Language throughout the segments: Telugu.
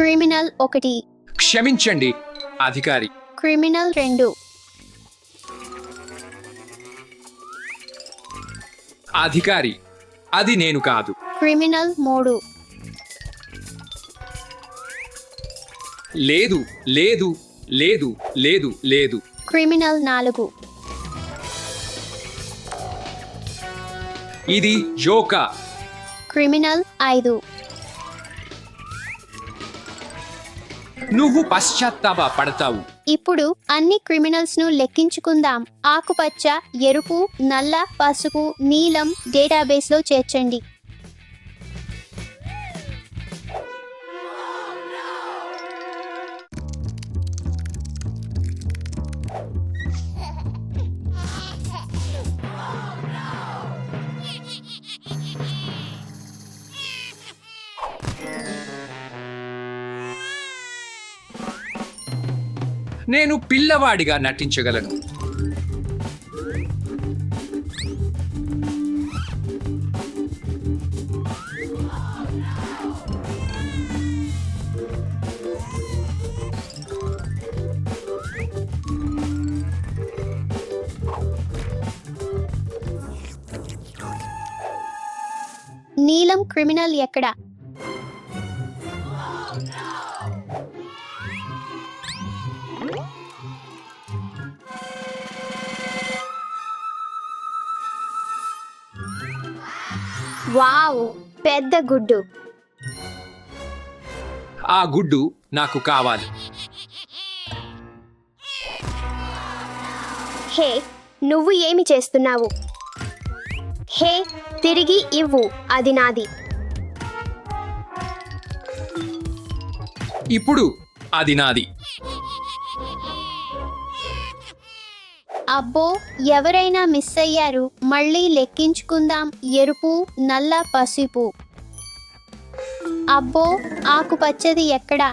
క్రిమినల్ 1, క్షమించండి అధికారి. క్రిమినల్ 2, అధికారి, అది నేను కాదు. క్రిమినల్ 3, లేదు లేదు లేదు లేదు లేదు. క్రిమినల్ 4, ఇది జోకా. క్రిమినల్ 5, నువ్వు పశ్చాత్తాప పడతావు. ఇప్పుడు అన్ని క్రిమినల్స్ ను లెక్కించుకుందాం. ఆకుపచ్చ, ఎరుపు, నల్ల, పసుపు, నీలం డేటాబేస్ లో చేర్చండి. నేను పిల్లవాడిగా నటించగలను. నీలం క్రిమినల్ ఎక్కడ? వావ్, పెద్ద గుడ్డు. ఆ గుడ్డు నాకు కావాలి. హే, నువ్వు ఏమి చేస్తున్నావు? హే, తిరిగి ఇవ్వు, అది నాది. ఇప్పుడు అది నాది. అబ్బో, ఎవరైనా మిస్ అయ్యారు. మళ్ళీ లెక్కించుకుందాం. ఎరుపు, నల్ల, పసుపు. అబ్బో, ఆకుపచ్చది ఎక్కడా?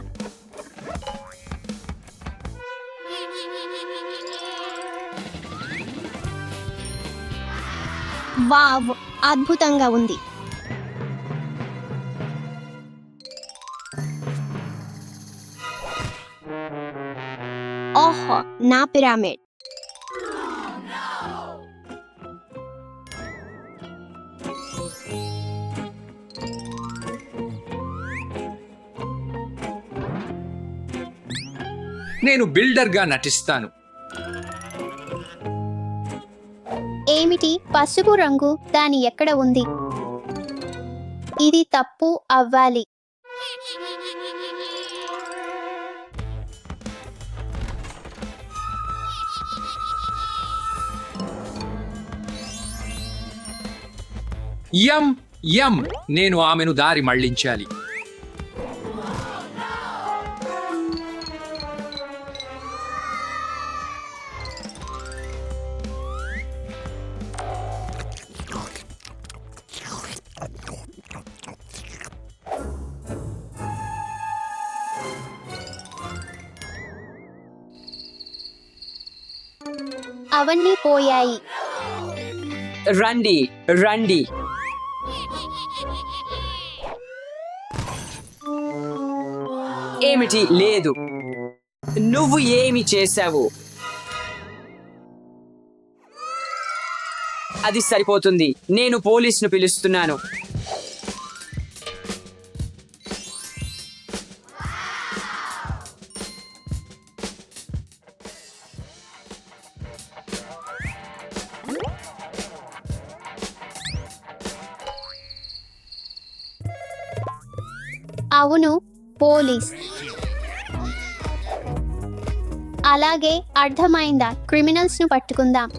వావ్, అద్భుతంగా ఉంది. ఓహో, నా పిరమిడ్. నేను బిల్డర్గా నటిస్తాను. ఏమిటి పసుపు రంగు? దాని ఎక్కడ ఉంది? ఇది తప్పు అవ్వాలి. యం యం, నేను ఆమెను దారి మళ్లించాలి. అవన్నీ పోయాయి. రండి రండి. ఏమిటి? లేదు, నువ్వు ఏమి చేశావు? అది సరిపోతుంది, నేను పోలీసును పిలుస్తున్నాను. అవును, పోలీస్. అలాగే, అర్థమైందా? క్రిమినల్స్ ను పట్టుకుందాం.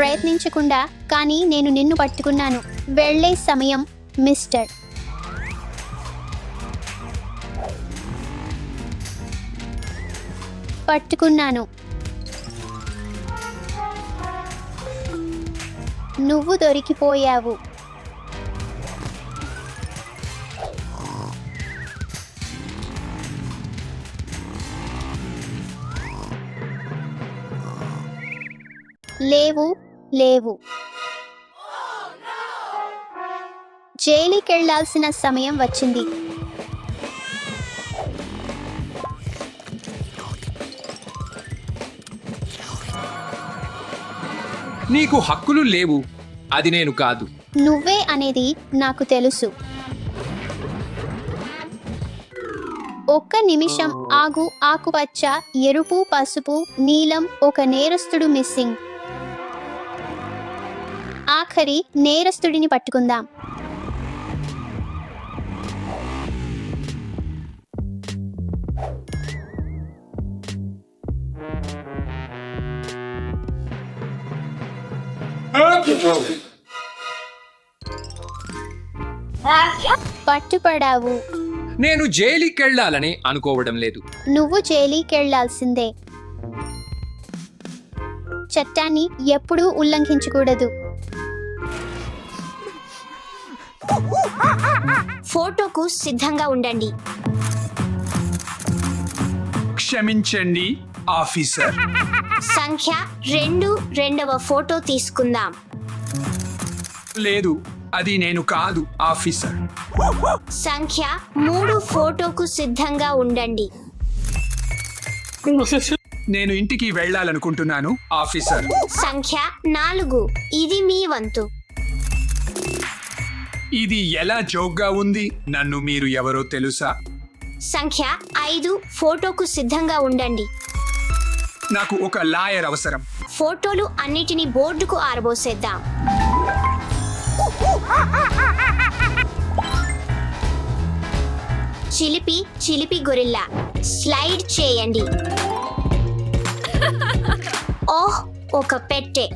ప్రయత్నించకుండా, కానీ నేను నిన్ను పట్టుకున్నాను. వెళ్ళే సమయం, మిస్టర్. పట్టుకున్నాను. నువ్వు దొరికిపోయావు. లేవు లేవు. జైలుకెళ్లాల్సిన సమయం వచ్చింది. నీకు హక్కులు లేవు. అది నేను కాదు. నువ్వే అనేది నాకు తెలుసు. ఒక్క నిమిషం ఆగు. ఆకుపచ్చ, ఎరుపు, పసుపు, నీలం, ఒక నేరస్తుడు మిస్సింగ్. ఆఖరి నేరస్తుడిని పట్టుకుందాం. పట్టుపడావు. నేను జైలుకెళ్లాలని అనుకోవడం లేదు. నువ్వు జైలుకెళ్లాల్సిందే. చట్టాన్ని ఎప్పుడూ ఉల్లంఘించకూడదు. ఫోటోకు సిద్ధంగా ఉండండి. క్షమించండి ఆఫీసర్. సంఖ్య 2 రెండవ ఫోటో తీసుకుందాం. లేదు, అది నేను కాదు ఆఫీసర్. సంఖ్య 3 ఫోటోకు సిద్ధంగా ఉండండి. నేను ఇంటికి వెళ్ళాలనుకుంటున్నాను ఆఫీసర్. సంఖ్య 4 ఇది మీ వంతు. ఇది ఎలా జోక్గా ఉంది? నన్ను మీరు ఎవరో తెలుసా? సంఖ్య 5 ఫోటోకు సిద్ధంగా ఉండండి. నాకు ఒక లాయర్ అవసరం. ఫోటోలు అన్నిటినీ బోర్డుకు ఆరబోసేద్దాం. చిలిపి చిలిపి గొరిల్లా స్లైడ్ చేయండి. ఓహ్, ఒక పెట్టె.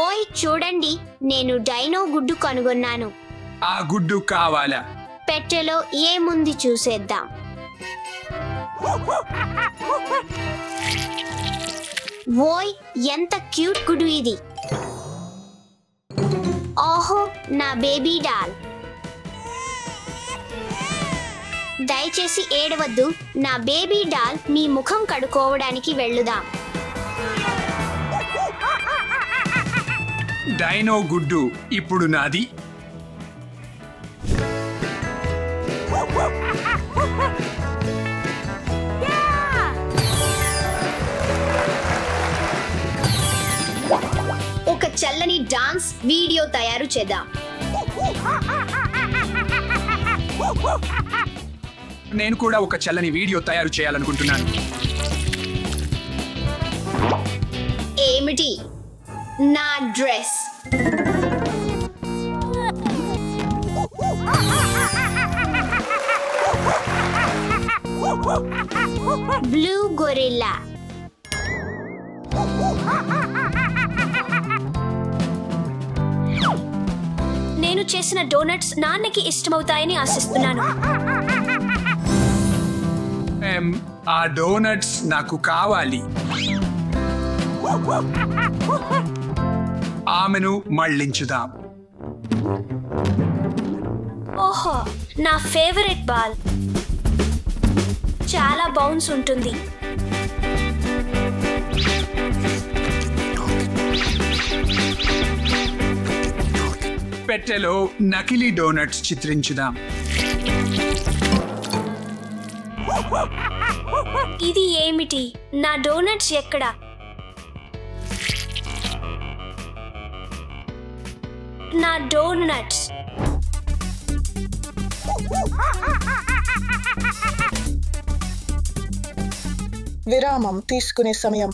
ఓయ్ చూడండి, నేను డైనో గుడ్డు కనుగొన్నాను. ఆ గుడ్డు కావాలా? పెట్టెలో ఏముంది చూసేద్దాం. ఓయ్, ఎంత క్యూట్ గుడ్డు ఇది. ఓహో, నా బేబీ డాల్. దయచేసి ఏడవద్దు. నా బేబీ డాల్, మీ ముఖం కడుక్కోవడానికి వెళ్ళుదాం. డైనో గుడ్డు ఇప్పుడు నాది. ఒక చల్లని డాన్స్ వీడియో తయారు చేద్దాం. నేను కూడా ఒక చల్లని వీడియో తయారు చేయాలనుకుంటున్నాను. ఏమిటి? నా డ్రెస్. Blue gorilla. నేను చేసిన డోనట్స్ నాన్నకి ఇష్టమవుతాయని ఆశిస్తున్నాను. ఆ డోనట్స్ నాకు కావాలి. ఆమెను మళ్ళించుదాం. ఓహో, నా ఫేవరెట్ బాల్. చాలా బౌన్స్ ఉంటుంది. పెట్టెలో నకిలీ డోనట్స్ చిత్రించుదాం. ఇది ఏమిటి? నా డోనట్స్ ఎక్కడ? నా డోనట్స్. విరామం తీసుకునే సమయం.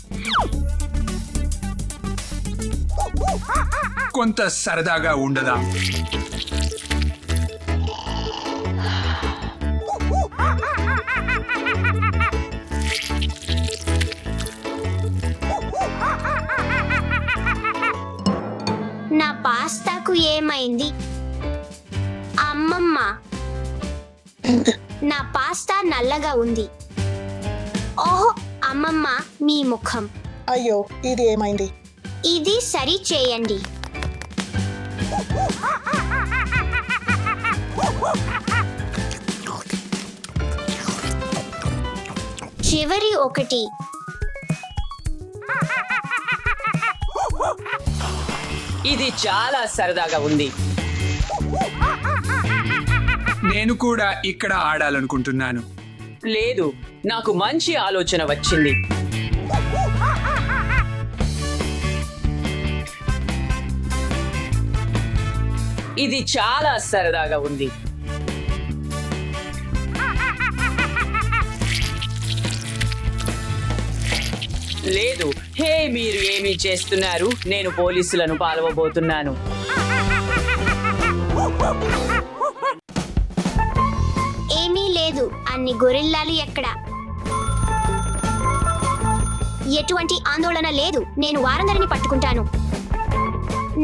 కొంత సరదాగా ఉండదా? నా పాస్తాకు ఏమైంది? ఆ అమ్మమ్మ నా పాస్తా నల్లగా ఉంది. ఓహో అమ్మమ్మ, మీ ముఖం. అయ్యో, ఇది ఏమైంది? ఇది సరి చేయండి. చివరి ఒకటి. ఇది చాలా సరదాగా ఉంది. నేను కూడా ఇక్కడ ఆడాలనుకుంటున్నాను. లేదు, నాకు మంచి ఆలోచన వచ్చింది. ఇది చాలా సరదాగా ఉంది. లేదు, హే, మీరు ఏమి చేస్తున్నారు? నేను పోలీసులను పాలవబోతున్నాను. ఏమీ లేదు. అన్ని గొరిల్లాలు ఎక్కడ? ఎటువంటి ఆందోళన లేదు. నేను వారందరిని పట్టుకుంటాను.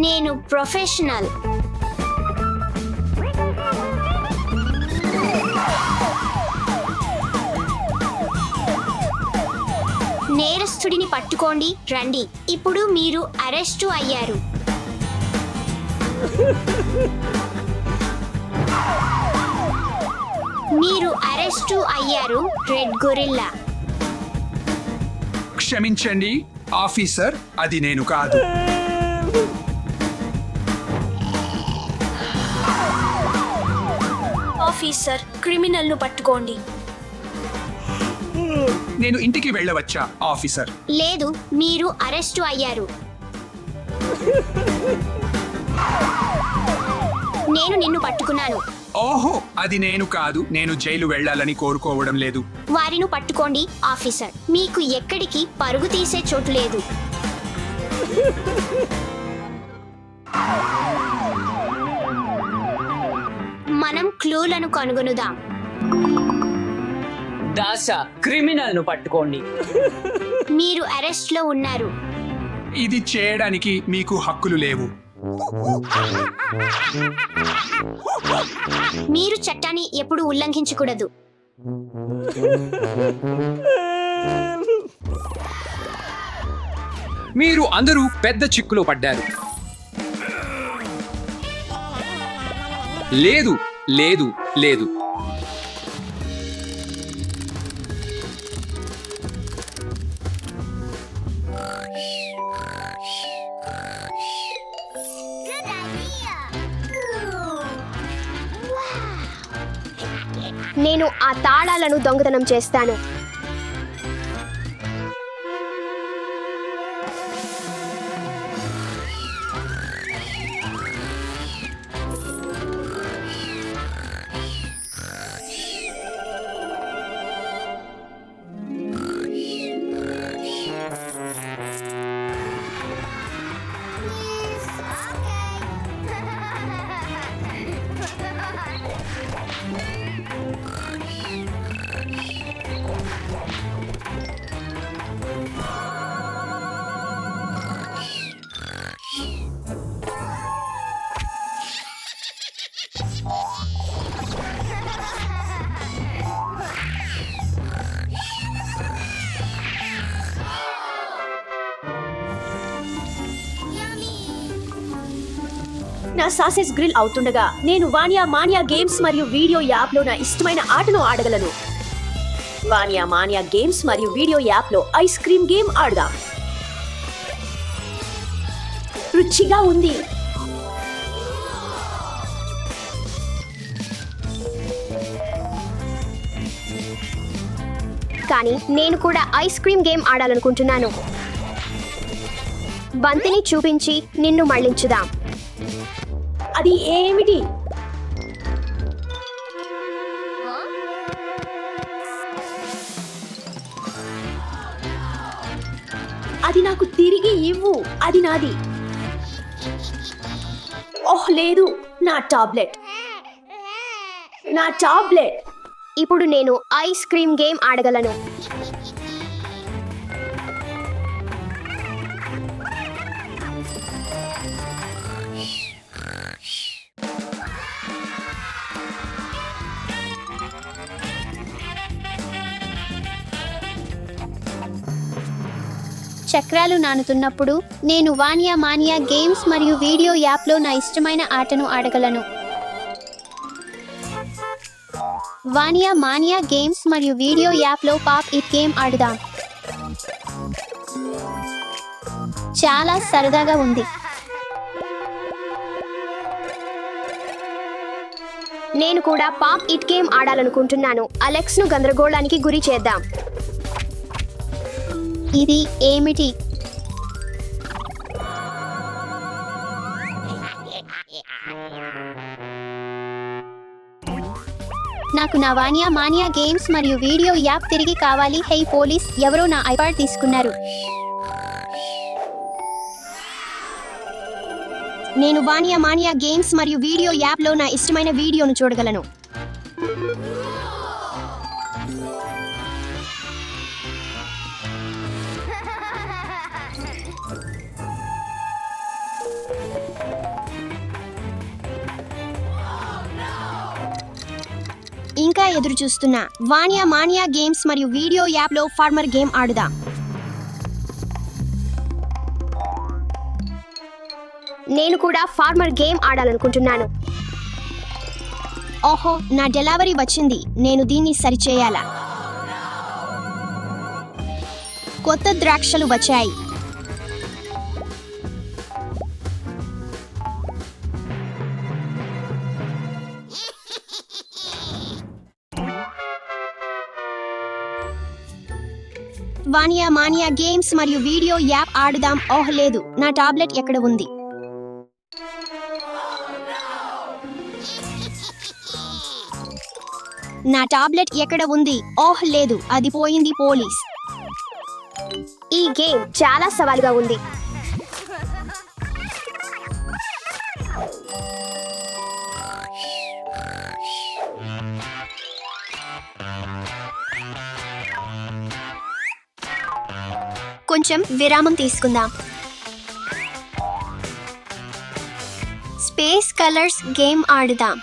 నేను ప్రొఫెషనల్. నేరస్తుడిని పట్టుకోండి, రండి. ఇప్పుడు మీరు అరెస్టు అయ్యారు. మీరు అరెస్టు అయ్యారు, రెడ్ గొరిల్లా. క్షమించండి ఆఫీసర్, అది నేను కాదు. ఆఫీసర్, క్రిమినల్ను పట్టుకోండి. నేను ఇంటికి వెళ్ళవచ్చా ఆఫీసర్? లేదు, మీరు అరెస్టు అయ్యారు. నేను నిన్ను పట్టుకున్నాను. ఓహో, అది నేను కాదు. నేను జైలు వెళ్ళాలని కోరుకోవడం లేదు. వారిని పట్టుకోండి ఆఫీసర్. మీకు ఎక్కడికి పరుగు తీసే చోటు లేదు. మనం క్లూలను కనుగొనుదాం. దాసా, క్రిమినల్ ను పట్టుకోండి. మీరు అరెస్ట్ లో ఉన్నారు. ఇది చేయడానికి మీకు హక్కులు లేవు. మీరు చట్టాన్ని ఎప్పుడు ఉల్లంఘించకూడదు. మీరు అందరూ పెద్ద చిక్కులో పడ్డారు. లేదు లేదు లేదు. నేను ఆ తాళాలను దొంగతనం చేస్తాను. నా సాసెస్ గ్రిల్ అవుతుండగా నేను వానియా మానియా గేమ్స్ మరియు వీడియో యాప్లో నా ఇష్టమైన ఆటను ఆడగలను. వానియా మానియా గేమ్స్ మరియు వీడియో యాప్లో ఐస్ క్రీమ్ గేమ్ ఆడదాం. రుచిగా ఉంది. కానీ నేను కూడా ఐస్ క్రీమ్ గేమ్ ఆడాలనుకుంటున్నాను. బంతిని చూపించి నిన్ను మళ్లించుదాం. అది ఏమిటి? అది నాకు తిరిగి ఇవ్వు. అది నాది. ఓహ్ లేదు, నా టాబ్లెట్. నా టాబ్లెట్. ఇప్పుడు నేను ఐస్ క్రీమ్ గేమ్ ఆడగలను. చక్రాలు నానుతున్నప్పుడు నేను వానియా మానియా గేమ్స్ మరియు వీడియో యాప్లో నా ఇష్టమైన ఆటను ఆడగలను. వానియా మానియా గేమ్స్ మరియు వీడియో యాప్లో పాప్ ఇట్ గేమ్ ఆడుదాం. చాలా సరదాగా ఉంది. నేను కూడా పాప్ ఇట్ గేమ్ ఆడాలనుకుంటున్నాను. అలెక్స్ ను గందరగోళానికి గురి చేద్దాం. ఇది ఏమిటి? నాకు నా వానియా మానియా గేమ్స్ మరియు వీడియో యాప్ తిరిగి కావాలి. హే పోలీస్, ఎవరో నా ఐపాడ్ తీసుకున్నారు. నేను వానియా మానియా గేమ్స్ మరియు వీడియో యాప్లో నా ఇష్టమైన వీడియోను చూడగలను. ఇంకా ఎదురు చూస్తున్నా. వానియా మానియా గేమ్స్ మరియు వీడియో యాప్లో ఫార్మర్ గేమ్ ఆడుదాం. నేను కూడా ఫార్మర్ గేమ్ ఆడాలనుకుంటున్నాను. ఓహో, నా డెలివరీ వచ్చింది. నేను దీన్ని సరిచేయాలా? కొత్త ద్రాక్షలు వచ్చాయి. వానియా మానియా గేమ్స్ మరియు వీడియో యాప్ ఆడుదాం. ఓహ్ లేదు, నా టాబ్లెట్ ఎక్కడ ఉంది? నా టాబ్లెట్ ఎక్కడ ఉంది? ఓహ్ లేదు, అది పోయింది. పోలీస్. ఈ గేమ్ చాలా సవాలుగా ఉంది. కొంచెం విరామం తీసుకుందాం. స్పేస్ కలర్స్ గేమ్ ఆడుదాం.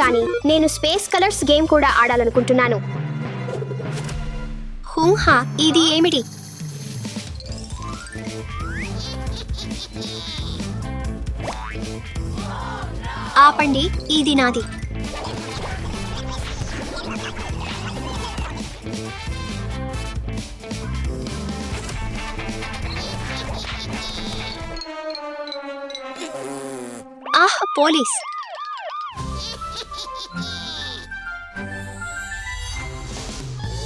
కానీ నేను స్పేస్ కలర్స్ గేమ్ కూడా ఆడాలనుకుంటున్నాను. హూహా, ఇది ఏమిటి? ఆపండి, ఇది నాది. ఆహ్, పోలీస్.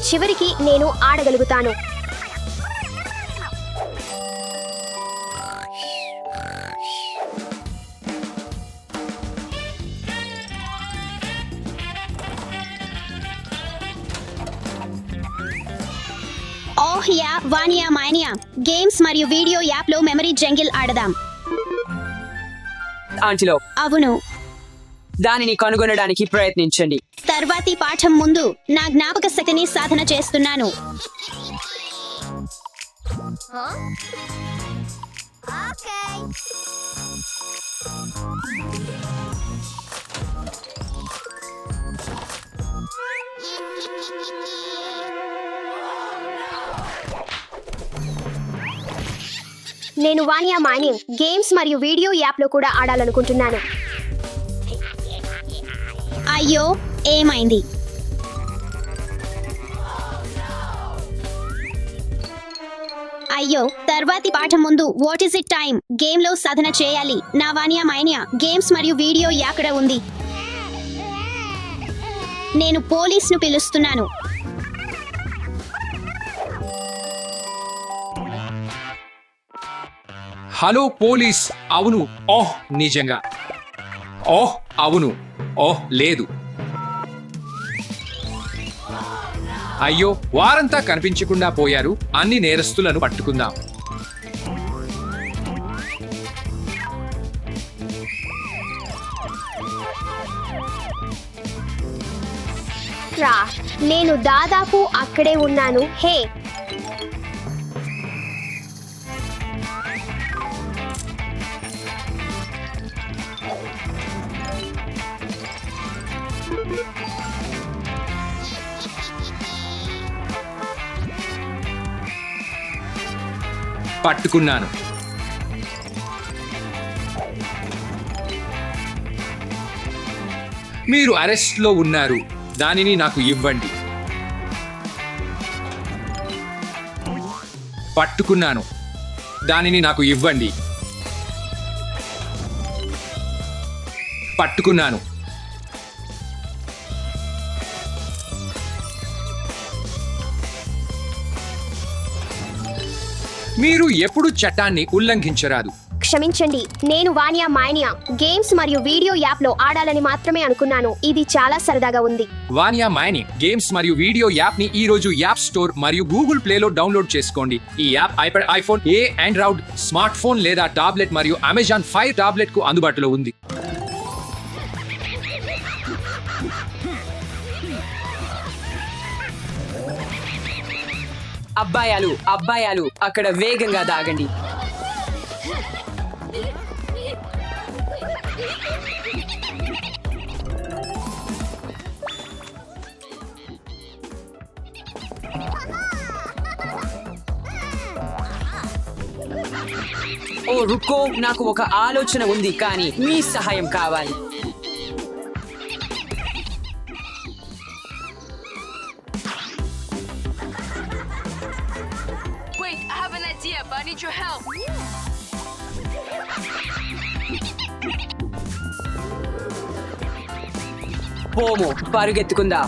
చివరికి నేను ఆడగలుగుతాను. ఓహ్ యా, వానియా మానియా గేమ్స్ మరియు వీడియో యాప్లో మెమరీ జంగిల్ ఆడదాం. ఆంటీలో అవును. దానిని కనుగొనడానికి ప్రయత్నించండి. తర్వాతి పాఠం ముందు నా జ్ఞాపక శక్తిని సాధన చేస్తున్నాను. నేను వానియా మానియా గేమ్స్ మరియు వీడియో యాప్లో కూడా ఆడాలనుకుంటున్నాను. అయ్యో, ఏమైంది? అయ్యో, తర్వాతి పాఠం ముందు what is it time game లో సాధన చేయాలి. నా వానియా మానియా గేమ్స్ మరియు వీడియో ఎక్కడ ఉంది? నేను పోలీస్ ను పిలుస్తున్నాను. Hello police. అవును. ఓహ్ నిజంగా. ఓహ్ అవును. ఓహ్ లేదు. అయ్యో, వారంతా కనిపించకుండా పోయారు. అన్ని నేరస్తులను పట్టుకుందాం. రా, నేను దాదాపు అక్కడే ఉన్నాను. హే, పట్టుకున్నాను. మీరు అరెస్ట్లో ఉన్నారు. దానిని నాకు ఇవ్వండి. పట్టుకున్నాను. దానిని నాకు ఇవ్వండి. పట్టుకున్నాను. మీరు ఎప్పుడు చట్టాన్ని ఉల్లంఘించరాదు. క్షమించండి, నేను వానియా మానియా గేమ్స్ మరియు వీడియో యాప్లో ఆడాలని మాత్రమే అనుకున్నాను. ఇది చాలా సరదాగా ఉంది. వానియా మైనింగ్ గేమ్స్ మరియు వీడియో యాప్ ని ఈ రోజు యాప్ స్టోర్ మరియు గూగుల్ ప్లేలో డౌన్లోడ్ చేసుకోండి. ఈ app iPad, iPhone, Android smart phone లేదా టాబ్లెట్ మరియు అమెజాన్ ఫైర్ టాబ్లెట్ కు అందుబాటులో ఉంది. అబ్బాయాలు అక్కడ వేగంగా దాగండి. ఓ రుక్కో, నాకు ఒక ఆలోచన ఉంది, కానీ మీ సహాయం కావాలి. Wait, I have an idea, but I need your help. పోము, పరుగెత్తుకుందా.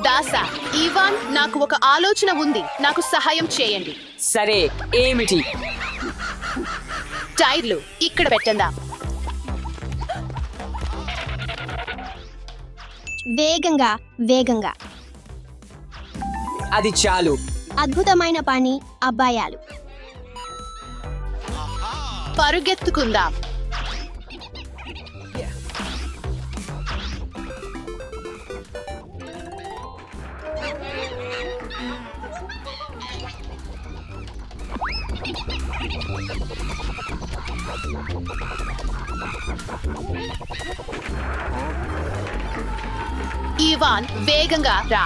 దాసా, ఇవాన్, నాకు ఒక ఆలోచన ఉంది. నాకు సహాయం చేయండి. సరే, ఏమిటి? టైర్లు ఇక్కడ పెట్టందా. వేగంగా వేగంగా. అది చాలు. అద్భుతమైన పని అబ్బాయాలు. పరుగెత్తుకుందాం. ఇవాన్, వేగంగా రా.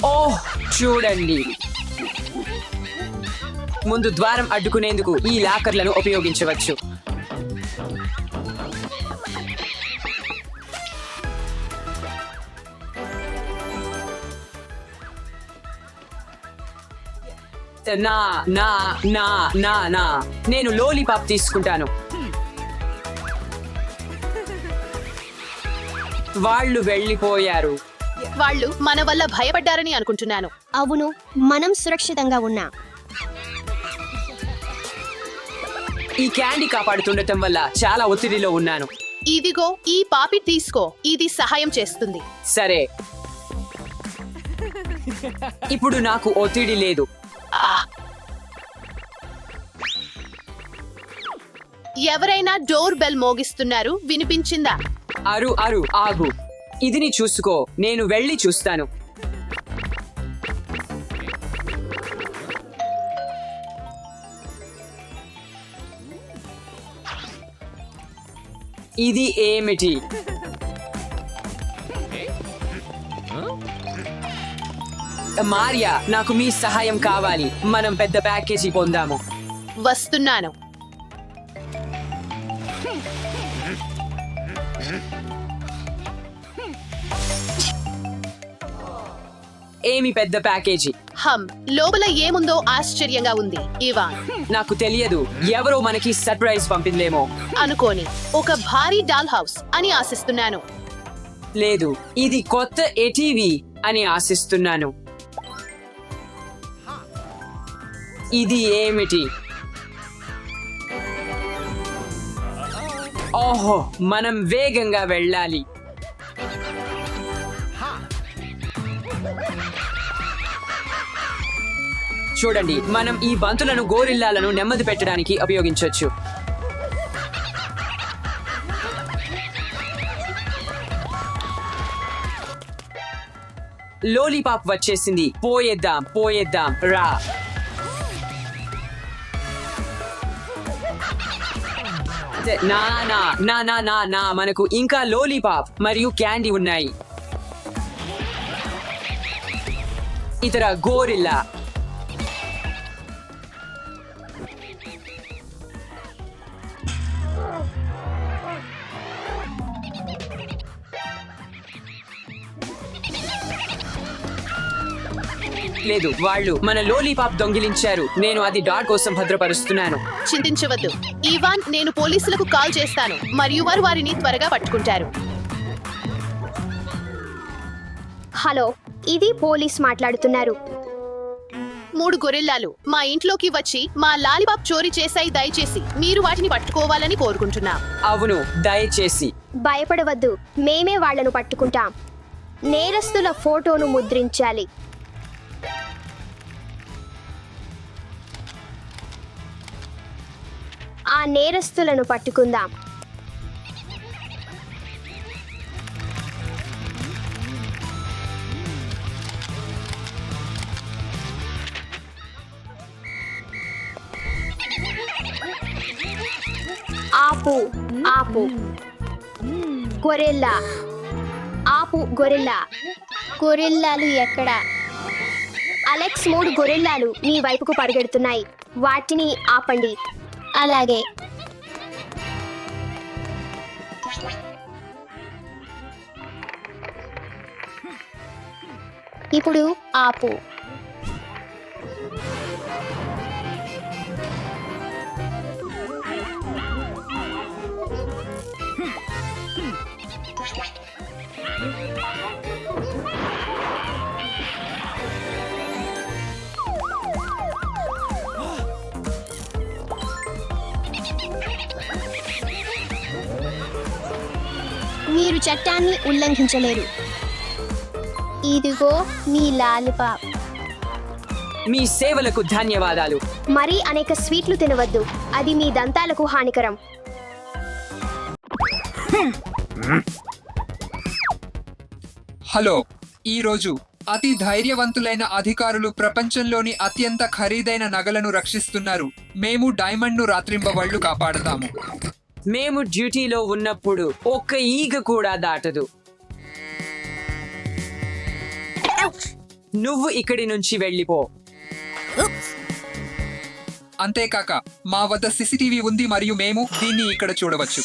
ఓహ్, చూడండి. ముందు ద్వారం అడ్డుకునేందుకు ఈ లాకర్లను ఉపయోగించవచ్చు. నా నా నా నా నా నేను లోలీపాప్ తీసుకుంటాను. వాళ్ళు వెళ్ళిపోయారు. వాళ్ళు మన వల్ల భయపడ్డారని అనుకుంటున్నాను. అవును, మనం సురక్షితంగా ఉన్నాం. ఈ క్యాండీ కాపాడుతుండటం వల్ల చాలా ఒత్తిడిలో ఉన్నాను. ఇదిగో, ఈ పాపి తీసుకో. ఇది సహాయం చేస్తుంది. సరే, ఇప్పుడు నాకు ఒత్తిడి లేదు. ఎవరైనా డోర్ బెల్ మోగిస్తున్నారు, వినిపించిందా? అరు అరు ఆగు. ఇదిని చూసుకో, నేను వెళ్ళి చూస్తాను. ఇది ఏమిటి? మారియా, నాకు మీ సహాయం కావాలి. మనం పెద్ద ప్యాకేజీ పొందాము. వస్తున్నాను. ఏమి పెద్ద ప్యాకేజీ? లోపల ఏముందో ఆశ్చర్యంగా ఉంది. ఇవాన్, నాకు తెలియదు. ఎవరో మనకి సర్ప్రైజ్ పంపిందేమో అనుకోని ఒక భారీ డాల్ హౌస్ అని ఆశిస్తున్నాను. లేదు, ఇది కొత్త ఏటీవీ అని ఆశిస్తున్నాను. ఇది ఏమిటి? ఓహో, మనం వేగంగా వెళ్ళాలి. చూడండి, మనం ఈ బంతులను గోరిల్లాలను నెమ్మది పెట్టడానికి ఉపయోగించవచ్చు. లోలీపాప్ వచ్చేసింది. పోయేద్దాం రా. నా మనకు ఇంకా లోలీపాప్ మరియు క్యాండీ ఉన్నాయి. ఇతర గోరిల్లా. లేదు, వాళ్ళు మన లోలీపాప్ దొంగిలించారు. నేను అది డాట్ కోసం భద్రపరుస్తున్నాను. చింతించవద్దు ఇవాన్, నేను పోలీసులకు కాల్ చేస్తాను మరియు వారు వారిని త్వరగా పట్టుకుంటారు. హలో, ఇది పోలీస్ మాట్లాడుతున్నారు. 3 గొరిల్లాలు మా ఇంట్లోకి వచ్చి మా లాలీపాప్ చోరీ చేశాయి. దయచేసి మీరు వాటిని పట్టుకోవాలని కోరుకుంటున్నాం. అవును, దయచేసి. భయపడవద్దు, మేమే వాళ్లను పట్టుకుంటాం. నేరస్తుల ఫోటోను ముద్రించాలి. ఆ నేరస్తులను పట్టుకుందాం. ఆపు గొరిల్లా, ఆపు గొరిల్లా. గొరిల్లాలు ఎక్కడ? అలెక్స్, 3 గొరిల్లాలు మీ వైపుకు పరిగెడుతున్నాయి. వాటిని ఆపండి. అలాగే. ఇప్పుడు ఆపు. మీరు చట్టాన్ని ఉల్లంఘించలేరు. ఇదిగో మీ లాలీపాప్. మీ సేవలకు ధన్యవాదాలు. మరీ అనేక స్వీట్లు తినవద్దు, అది మీ దంతాలకు హానికరం. హలో, ఈరోజు అతి ధైర్యవంతులైన అధికారులు ప్రపంచంలోని అత్యంత ఖరీదైన నగలను రక్షిస్తున్నారు. మేము డైమండ్ను రాత్రింబవళ్లు కాపాడతాము. మేము డ్యూటీలో ఉన్నప్పుడు ఒక్క ఈగ కూడా దాటదు. నువ్వు ఇక్కడి నుంచి వెళ్ళిపో. అంతేకాక మా వద్ద సీసీటీవీ ఉంది మరియు మేము దీన్ని ఇక్కడ చూడవచ్చు.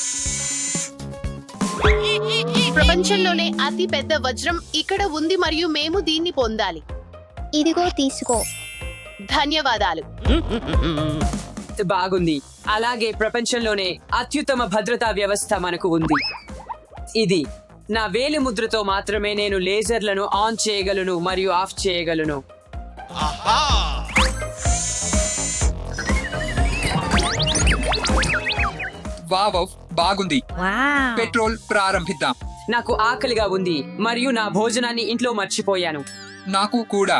ప్రపంచంలోనే అతి పెద్ద వజ్రం ఇక్కడ ఉంది మరియు మేము దీన్ని పొందాలి. ఇదిగో తీసుకో. ధన్యవాదాలు. బాగుంది. అలాగే ప్రపంచంలోనే అత్యుత్తమ భద్రతా వ్యవస్థ మనకు ఉంది. ఇది నా వేలి ముద్రతో మాత్రమే నేను లేజర్లను ఆన్ చేయగలను మరియు ఆఫ్ చేయగలను. వావ్, బాగుంది. పెట్రోల్ ప్రారంభిద్దాం. నాకు ఆకలిగా ఉంది మరియు నా భోజనాన్ని ఇంట్లో మర్చిపోయాను. నాకు కూడా.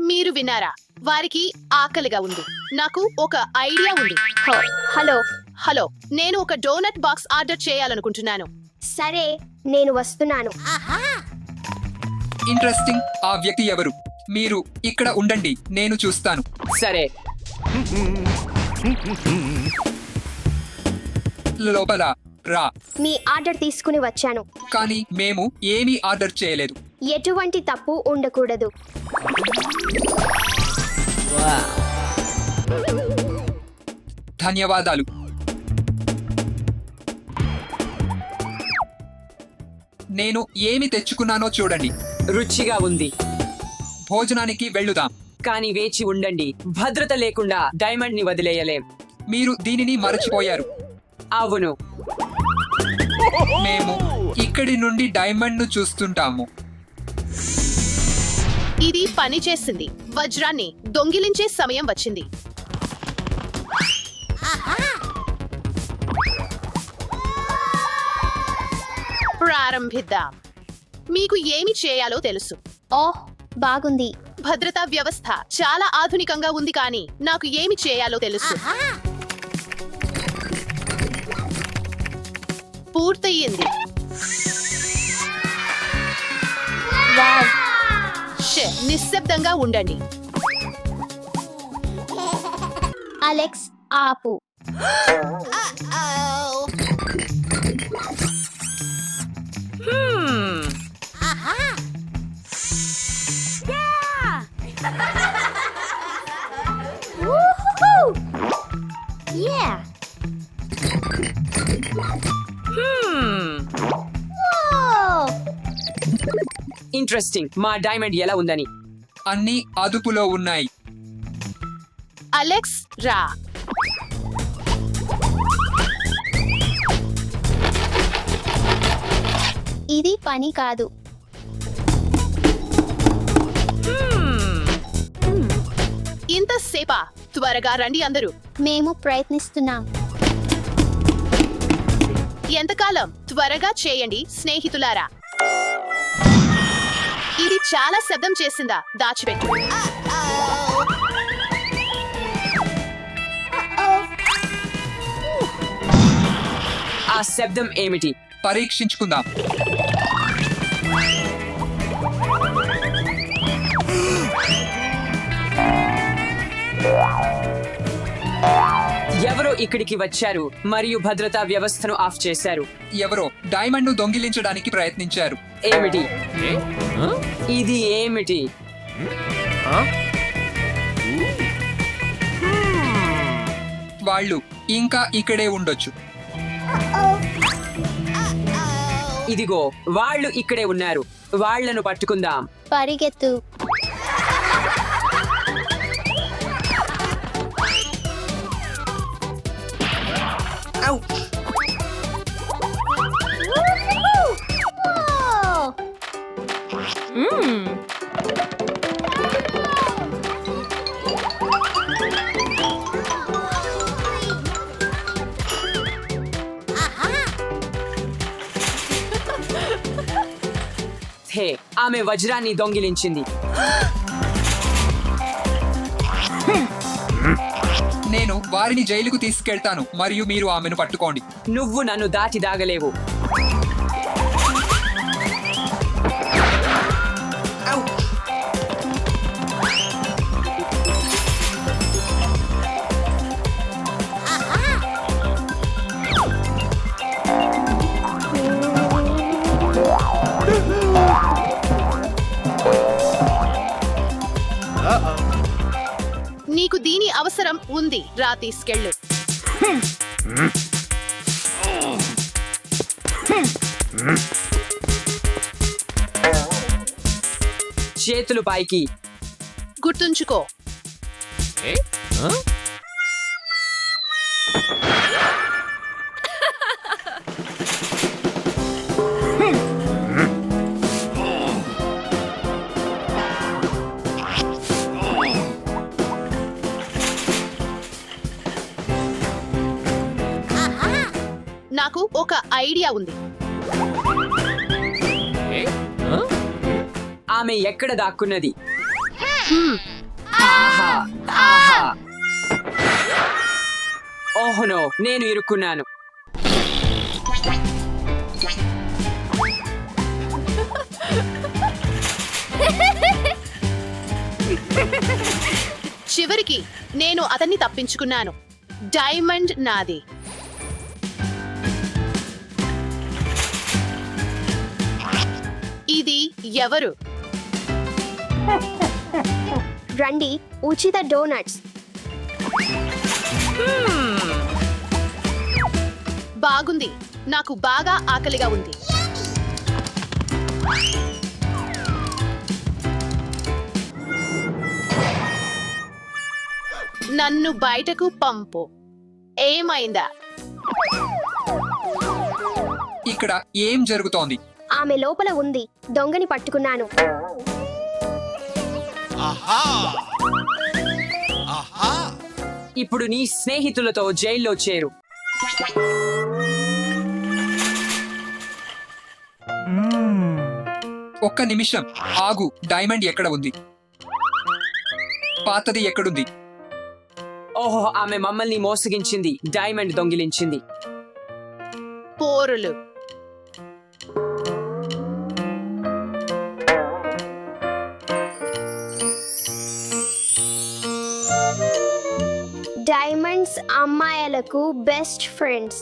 మీరు విన్నారా? వారికి ఆకలిగా ఉంది. నాకు ఒక ఐడియా ఉంది. హలో, నేను ఒక డోనట్ బాక్స్ ఆర్డర్ చేయాలనుకుంటున్నాను. సరే, నేను వస్తున్నాను. ఇంట్రెస్టింగ్. ఆ వ్యక్తి ఎవరు? మీరు ఇక్కడ ఉండండి, నేను చూస్తాను. సరే. లోపల రా. మీ ఆర్డర్ తీసుకుని వచ్చాను. కానీ మేము ఏమీ ఆర్డర్ చేయలేదు. ఎటువంటి తప్పు ఉండకూడదు. ధన్యవాదాలు. నేను ఏమి తెచ్చుకున్నానో చూడండి. రుచిగా ఉంది. భోజనానికి వెళ్ళుదాం. కానీ వేచి ఉండండి. భద్రత లేకుండా డైమండ్ ని వదిలేయలేం. మీరు దీనిని మరచిపోయారు. అవును. మేము ఇక్కడి నుండి డైమండ్ ను చూస్తుంటాము. ఇది పని చేసింది. వజ్రాన్ని దొంగిలించే సమయం వచ్చింది. ప్రారంభిద్దాం. మీకు ఏమి చేయాలో తెలుసు. ఓహ్, బాగుంది. భద్రతా వ్యవస్థ చాలా ఆధునికంగా ఉంది, కానీ నాకు ఏమి చేయాలో తెలుసు. పూర్తయింది. నిశ్శబ్దంగా ఉండండి. అలెక్స్, ఆపు. ఇంట్రెస్టింగ్. మా డైమండ్ ఎలా ఉందని. అన్నీ అదుపులో ఉన్నాయి. అలెక్స్, రా. ఇది పని కాదు. ఇంతసేపా? త్వరగా రండి అందరూ. మేము ప్రయత్నిస్తున్నాం. ఎంతకాలం? త్వరగా చేయండి స్నేహితులారా. ఇది చాలా శబ్దం చేసిందా? దాచిపెట్టు. ఆ శబ్దం ఏమిటి? పరీక్షించుకుందాం. ఎవరో ఇక్కడికి వచ్చారు మరియు భద్రతా వ్యవస్థను ఆఫ్ చేశారు. ఎవరో డైమండ్ ను దొంగిలించడానికి ప్రయత్నించారు. ఏమిటి ఇది? ఏమిటి? వాళ్ళు ఇంకా ఇక్కడే ఉండొచ్చు. ఇదిగో, వాళ్ళు ఇక్కడే ఉన్నారు. వాళ్ళను పట్టుకుందాం. పరిగెత్తు. హే, ఆమె వజ్రాన్ని దొంగిలించింది. నేను వారిని జైలుకు తీసుకెళ్తాను మరియు మీరు ఆమెను పట్టుకోండి. నువ్వు నన్ను దాటి దాగలేవు. నీకు దీని అవసరం ఉంది. రా, తీసుకెళ్ళు. చేతులు పైకి. గుర్తుంచుకో. నాకు ఒక ఐడియా ఉంది. ఆమె ఎక్కడ దాక్కున్నది? ఆహా, ఆహా. ఓహ్నో, నేను ఇరుక్కున్నాను. చివరికి నేను అతన్ని తప్పించుకున్నాను. డైమండ్ నాది. ఇది ఎవరు? రండి, ఉచిత డోనట్స్. బాగుంది. నాకు బాగా ఆకలిగా ఉంది. నన్ను బయటకు పంపు. ఏమైందా? ఇక్కడ ఏం జరుగుతోంది? ఆమె లోపల ఉంది. దొంగని పట్టుకున్నాను. ఇప్పుడు నీ స్నేహితులతో జైల్లో చేరు. ఒక్క నిమిషం ఆగు. డైమండ్ ఎక్కడ ఉంది? పాతది ఎక్కడుంది? ఓహో, ఆమె మమ్మల్ని మోసగించింది. డైమండ్ దొంగిలించింది. పోరులు. డైమండ్స్ అమ్మాయిలకు బెస్ట్ ఫ్రెండ్స్.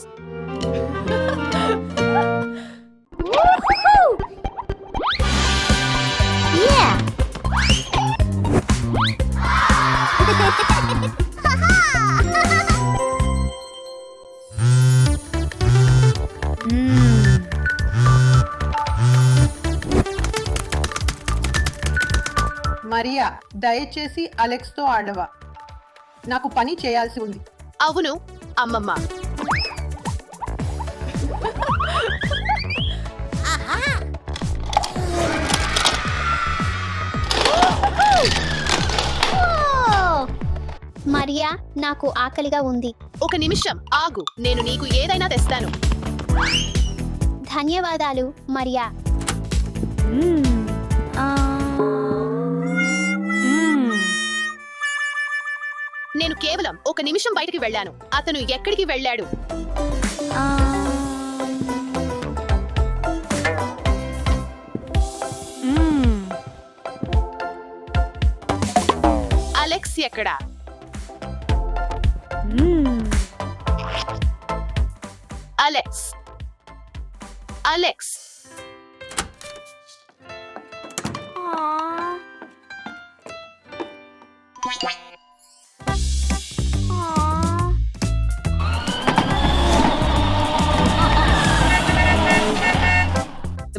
మరియా, దయచేసి అలెక్స్తో ఆడవా. నాకు పని చేయాల్సి ఉంది. అవును అమ్మమ్మ. మరియా, నాకు ఆకలిగా ఉంది. ఒక నిమిషం ఆగు, నేను నీకు ఏదైనా తెస్తాను. ధన్యవాదాలు మరియా. నేను కేవలం ఒక నిమిషం బయటికి వెళ్ళాను. అతను ఎక్కడికి వెళ్ళాడు? అలెక్స్ ఎక్కడా? Alex, Alex.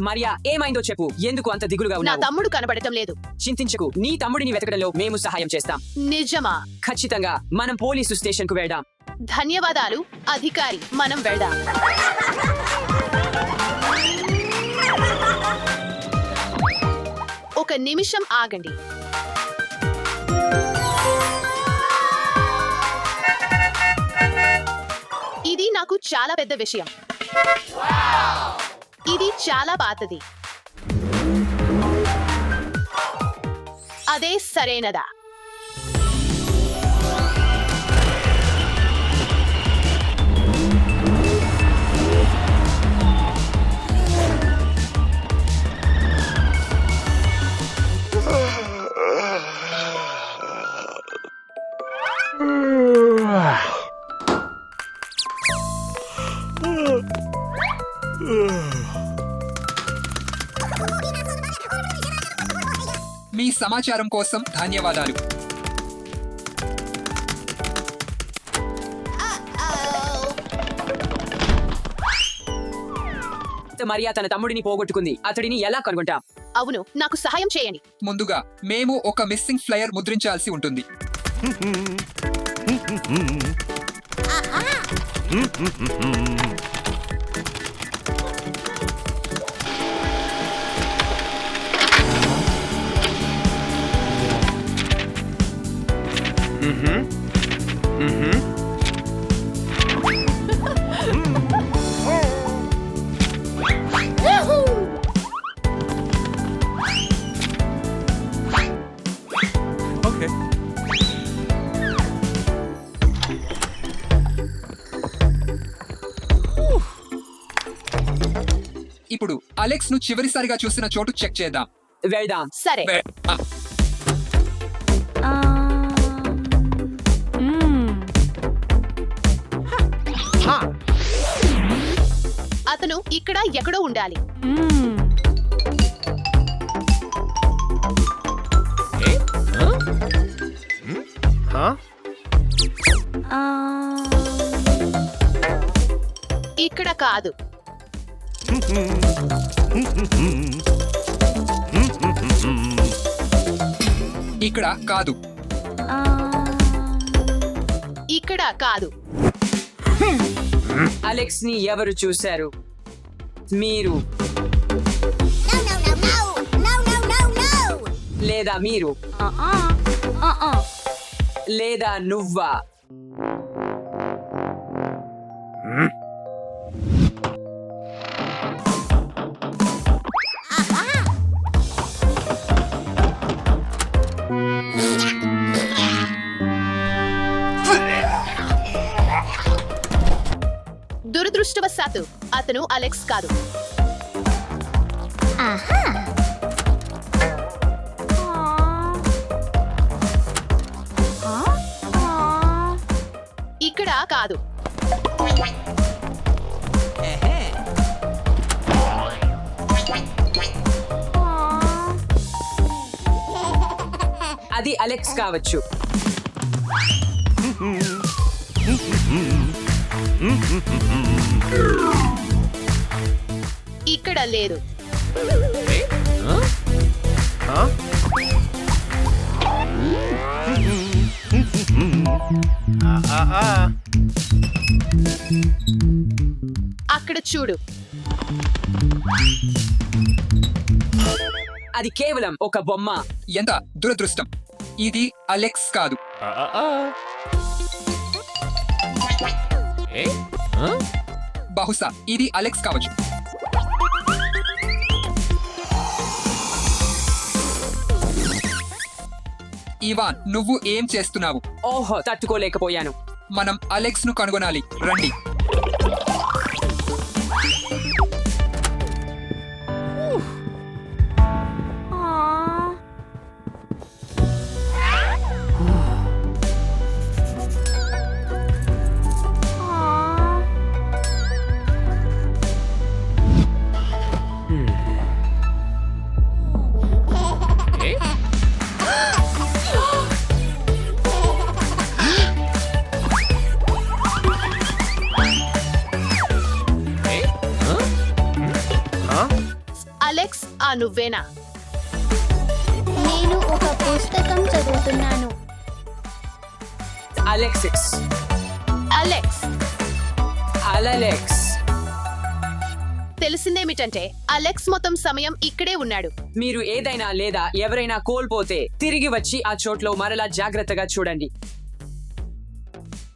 మరియా, ఏమైందో చెప్పు. ఎందుకు అంత దిగులుగా నా ఉన్నావు? తమ్ముడు కనబడటం లేదు. చింతించకు, నీ తమ్ముడిని వెతకడంలో మేము సహాయం చేస్తాం. నిజమా? ఖచ్చితంగా. మనం పోలీసు స్టేషన్ కు వెళ్దాం. ధన్యవాదాలు అధికారి, మనం వెళ్దాం. ఒక నిమిషం ఆగండి. ఇది నాకు చాలా పెద్ద విషయం. ఇది చాలా పాతది. అదే సరైనదా? మీ సమాచారం కోసం ధన్యవాదాలు. మరియా తన తమ్ముడిని పోగొట్టుకుంది. అతడిని ఎలా కనుగొంటాం? అవును, నాకు సహాయం చేయండి. ముందుగా మేము ఒక మిస్సింగ్ ఫ్లయర్ ముద్రించాల్సి ఉంటుంది. ఇప్పుడు అలెక్స్ ను చివరిసారిగా చూసిన చోటు చెక్ చేద్దాం. వెళ్దాం. సరే. అతను ఇక్కడ ఎక్కడో ఉండాలి. ఇక్కడ కాదు. ఇక్కడ కాదు. ఇక్కడ కాదు. అలెక్స్ ని ఎవరు చూశారు? మీరు లేదా మీరు లేదా నువ్వా? అతను అలెక్స్ కాదు. ఇక్కడ కాదు. అది అలెక్స్ కావచ్చు. ఇక్కడ లేదు. అక్కడ చూడు. అది కేవలం ఒక బొమ్మ. ఎంత దురదృష్టం. ఇది అలెక్స్ కాదు. బహుశా ఇది అలెక్స్ కావచ్చు. ఇవాన్, నువ్వు ఏం చేస్తున్నావు? ఓహో, తట్టుకోలేకపోయాను. మనం అలెక్స్ ను కనుగొనాలి. రండి. అలెక్స్, ఆ నువ్వేనా? నేను ఒక పుస్తకం చదువుతున్నాను. అలెక్సిస్. అలెక్స్. అలెక్స్. తెలిసిందేమిటంటే అలెక్స్ మొత్తం సమయం ఇక్కడే ఉన్నాడు. మీరు ఏదైనా లేదా ఎవరైనా కోల్పోతే తిరిగి వచ్చి ఆ చోట్లో మరలా జాగ్రత్తగా చూడండి.